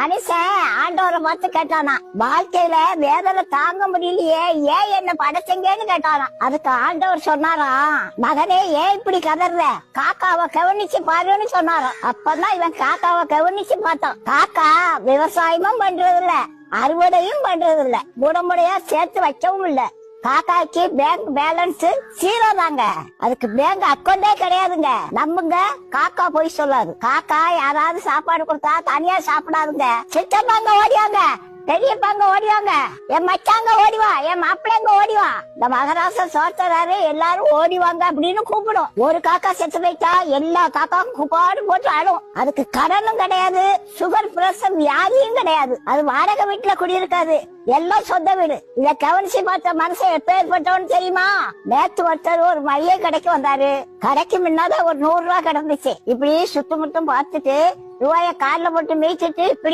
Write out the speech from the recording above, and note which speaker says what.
Speaker 1: மனுஷன் ஆண்டவரை பார்த்து கேட்டானா, வாழ்க்கையில வேதனை தாங்க முடியலையே, ஏன் என்ன படைச்சீங்கன்னு கேட்டானா. அதுக்கு ஆண்டவர் சொன்னாராம், மகனே ஏன் இப்படி கதற, காக்காவை கவனிச்சு பாருன்னு சொன்னாராம். அப்பதான் இவன் காக்காவை கவனிச்சு பார்த்தான். காக்கா விவசாயமும் பண்றது இல்ல, அறுவடையும் பண்றது இல்ல, முடமுடையா சேர்த்து வைக்கவும் இல்ல. காக்காக்கு பேங்க் பேலன்ஸ் 0 தாங்க. அதுக்கு பேங்க் அக்கௌண்டே கிடையாதுங்க. நம்புங்க, காக்கா போய் சொல்லாது. காக்கா யாராவது சாப்பாடு கொடுத்தா தனியா சாப்பிடாதுங்க. சித்தப்பாங்க ஓடிவாங்க, பெரியப்பாங்க ஓடிவாங்க, என் மச்சாங்க ஓடிவா, என் மாப்பிள்ளைங்க ஓடிவா, இந்த மகராச சோத்தராரு எல்லாரும் ஓடிவாங்க அப்படின்னு கூப்பிடும். ஒரு காக்கா செத்து போயிட்டா எல்லா காக்காவும் கூப்பாடு போட்டு ஆடும். அதுக்கு கடனும் கிடையாது, சுகர் பிரஷர் வியாதியும் கிடையாது. அது வாடகை வீட்டுல குடியிருக்காது, எல்லாம் சொந்த வீடு. இத கவனிச்சு பார்த்த மனுஷன் எப்பேற்பட்டவன்னு தெரியுமா? நேத்து ஒருத்தர் ஒரு மளிகை கடைக்கு வந்தாரு. கடைக்கு முன்னாதான் ஒரு 100 ரூபாய் கிடந்துச்சு. இப்படி சுத்தமுட்டும் பார்த்துட்டு ரூபாய கால்ல போட்டு மேய்ச்சிட்டு